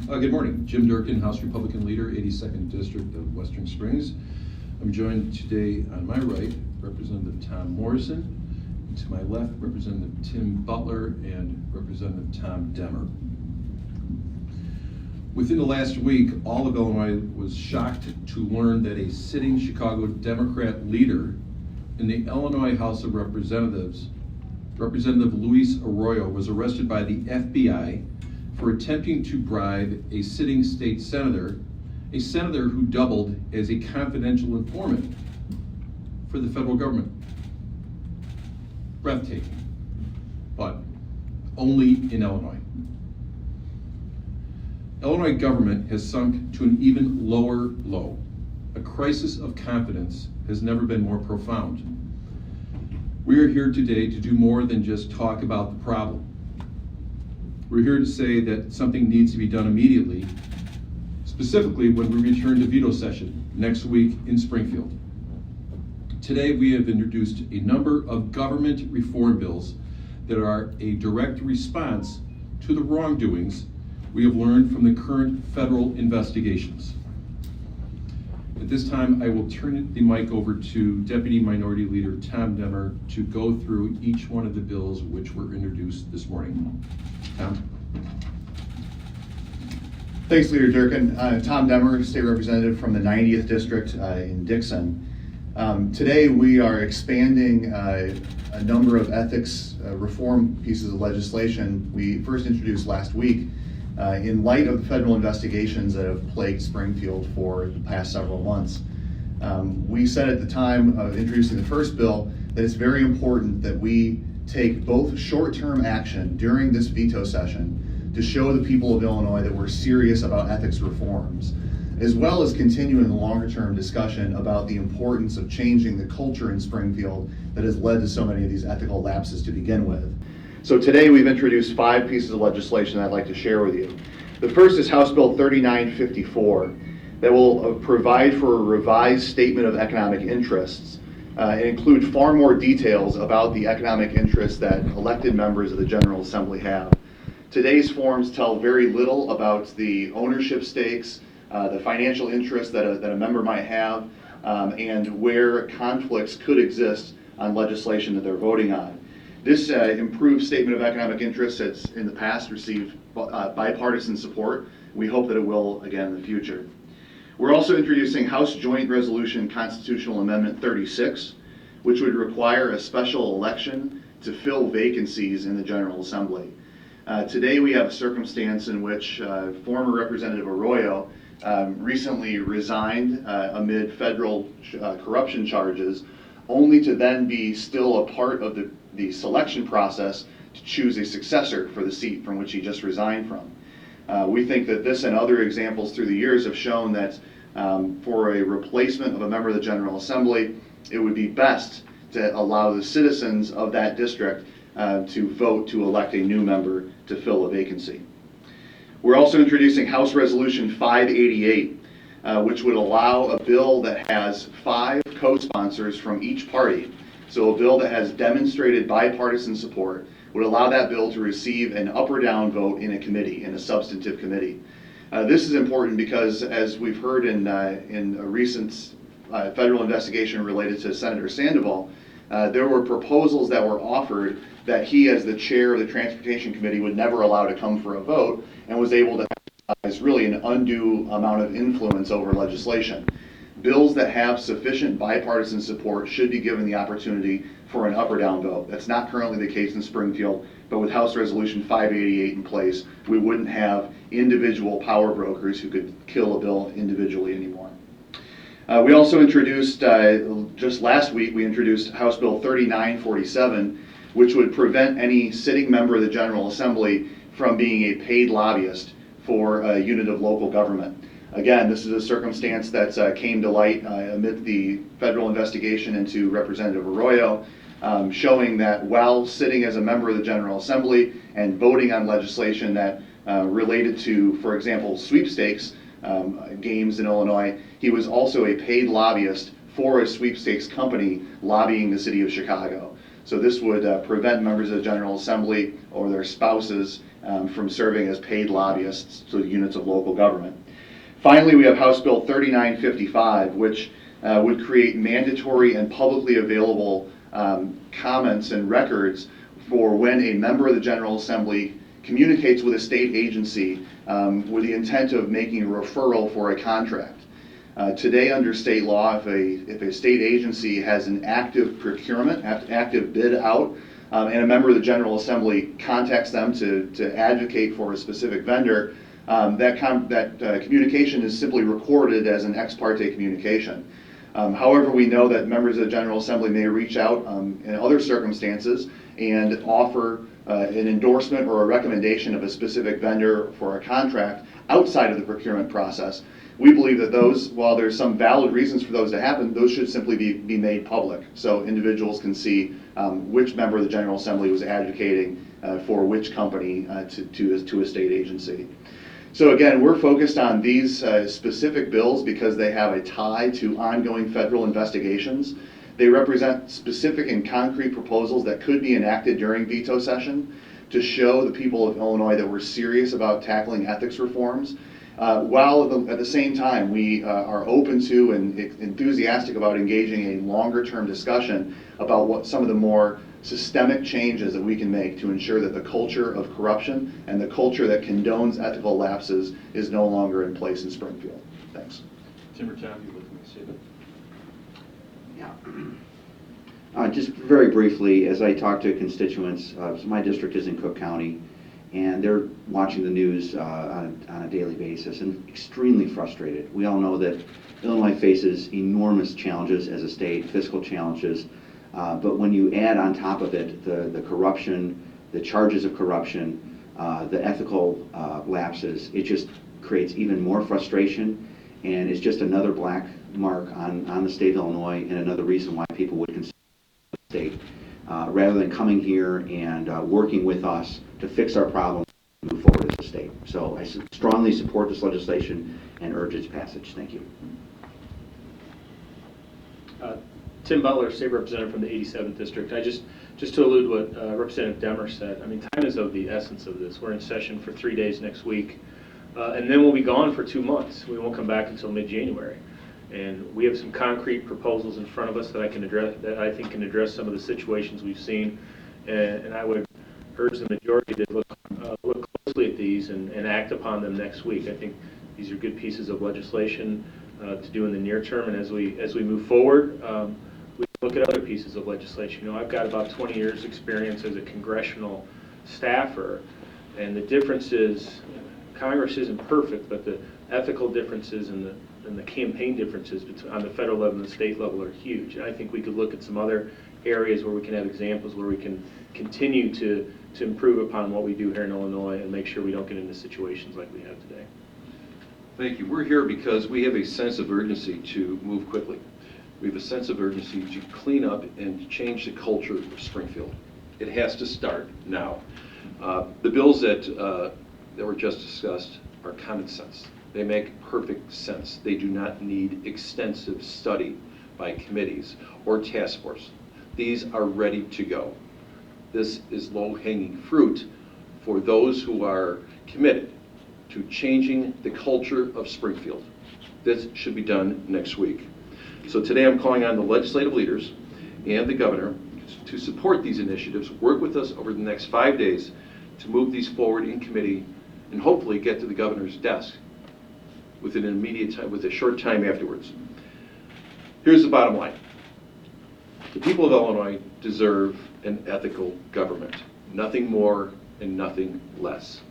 Good morning. Jim Durkin, House Republican Leader, 82nd District of Western Springs. I'm joined today on my right, Representative Tom Morrison, and to my left, Representative Tim Butler and Representative Tom Demmer. Within the last week, all of Illinois was shocked to learn that a sitting Chicago Democrat leader in the Illinois House of Representatives, Representative Luis Arroyo, was arrested by the FBI for attempting to bribe a sitting state senator, a senator who doubled as a confidential informant for the federal government. Breathtaking, but only in Illinois. Illinois government has sunk to an even lower low. A crisis of confidence has never been more profound. We are here today to do more than just talk about the problem. We're here to say that something needs to be done immediately, specifically when we return to veto session next week in Springfield. Today we have introduced a number of government reform bills that are a direct response to the wrongdoings we have learned from the current federal investigations. At this time, I will turn the mic over to Deputy Minority Leader Tom Demmer to go through each one of the bills which were introduced this morning. Tom? Thanks, Leader Durkin. Tom Demmer, State Representative from the 90th District in Dixon. Today we are expanding a number of ethics reform pieces of legislation we first introduced last week in light of the federal investigations that have plagued Springfield for the past several months. We said at the time of introducing the first bill that it's very important that we take both short-term action during this veto session to show the people of Illinois that we're serious about ethics reforms, as well as continuing the longer-term discussion about the importance of changing the culture in Springfield that has led to so many of these ethical lapses to begin with. So today we've introduced 5 pieces of legislation I'd like to share with you. The first is House Bill 3954 that will provide for a revised statement of economic interests and include far more details about the economic interests that elected members of the General Assembly have. Today's forms tell very little about the ownership stakes, the financial interests that a member might have, and where conflicts could exist on legislation that they're voting on. This improved statement of economic interests has in the past received bipartisan support. We hope that it will again in the future. We're also introducing House Joint Resolution Constitutional Amendment 36, which would require a special election to fill vacancies in the General Assembly. Today we have a circumstance in which former Representative Arroyo recently resigned amid federal corruption charges, only to then be still a part of the selection process to choose a successor for the seat from which he just resigned from. We think that this and other examples through the years have shown that for a replacement of a member of the General Assembly, it would be best to allow the citizens of that district to vote to elect a new member to fill a vacancy. We're also introducing House Resolution 588, which would allow a bill that has 5 co-sponsors from each party. So a bill that has demonstrated bipartisan support would allow that bill to receive an up or down vote in a committee, in a substantive committee. This is important because, as we've heard in a recent federal investigation related to Senator Sandoval, there were proposals that were offered that he, as the chair of the Transportation Committee, would never allow to come for a vote, and was able to exercise really an undue amount of influence over legislation. Bills that have sufficient bipartisan support should be given the opportunity for an up or down vote. That's not currently the case in Springfield, but with House Resolution 588 in place, we wouldn't have individual power brokers who could kill a bill individually anymore. We also introduced, just last week, we introduced House Bill 3947, which would prevent any sitting member of the General Assembly from being a paid lobbyist for a unit of local government. Again, this is a circumstance that came to light amid the federal investigation into Representative Arroyo, showing that while sitting as a member of the General Assembly and voting on legislation that related to, for example, sweepstakes games in Illinois, he was also a paid lobbyist for a sweepstakes company lobbying the city of Chicago. So this would prevent members of the General Assembly or their spouses from serving as paid lobbyists to the units of local government. Finally, we have House Bill 3955, which would create mandatory and publicly available comments and records for when a member of the General Assembly communicates with a state agency with the intent of making a referral for a contract. Today, under state law, if a state agency has an active procurement, active bid out, and a member of the General Assembly contacts them to advocate for a specific vendor, that communication is simply recorded as an ex parte communication. However, we know that members of the General Assembly may reach out in other circumstances and offer an endorsement or a recommendation of a specific vendor for a contract outside of the procurement process. We believe that those, while there's some valid reasons for those to happen, those should simply be made public so individuals can see which member of the General Assembly was advocating for which company to a state agency. So again, we're focused on these specific bills because they have a tie to ongoing federal investigations. They represent specific and concrete proposals that could be enacted during veto session to show the people of Illinois that we're serious about tackling ethics reforms, while at the same time we are open to and enthusiastic about engaging a longer term discussion about what some of the more systemic changes that we can make to ensure that the culture of corruption and the culture that condones ethical lapses is no longer in place in Springfield. Thanks. Tim or Tom, you looking to say that? Yeah. Just very briefly, as I talk to constituents, so my district is in Cook County, and they're watching the news on a daily basis and extremely frustrated. We all know that Illinois faces enormous challenges as a state, fiscal challenges, but when you add on top of it the corruption, the charges of corruption, the ethical lapses, it just creates even more frustration, and it's just another black mark on the state of Illinois and another reason why people would consider the state rather than coming here and working with us to fix our problems and move forward as a state. So I strongly support this legislation and urge its passage. Thank you. Tim Butler, State Representative from the 87th District. Just to allude to what Representative Demmer said, I mean, time is of the essence of this. We're in session for 3 days next week, and then we'll be gone for 2 months. We won't come back until mid-January. And we have some concrete proposals in front of us that I think can address some of the situations we've seen. And I would urge the majority to look closely at these and act upon them next week. I think these are good pieces of legislation to do in the near term. And as we move forward, we look at other pieces of legislation. You know, I've got about 20 years experience as a congressional staffer, and the difference is Congress isn't perfect, but the ethical differences and the campaign differences on the federal level and the state level are huge. And I think we could look at some other areas where we can have examples where we can continue to improve upon what we do here in Illinois and make sure we don't get into situations like we have today. Thank you. We're here because we have a sense of urgency to move quickly. We have a sense of urgency to clean up and change the culture of Springfield. It has to start now. The bills that were just discussed are common sense. They make perfect sense. They do not need extensive study by committees or task force. These are ready to go. This is low-hanging fruit for those who are committed to changing the culture of Springfield. This should be done next week. So today I'm calling on the legislative leaders and the governor to support these initiatives, work with us over the next 5 days to move these forward in committee and hopefully get to the governor's desk within an immediate time, with a short time afterwards. Here's the bottom line. The people of Illinois deserve an ethical government, nothing more and nothing less.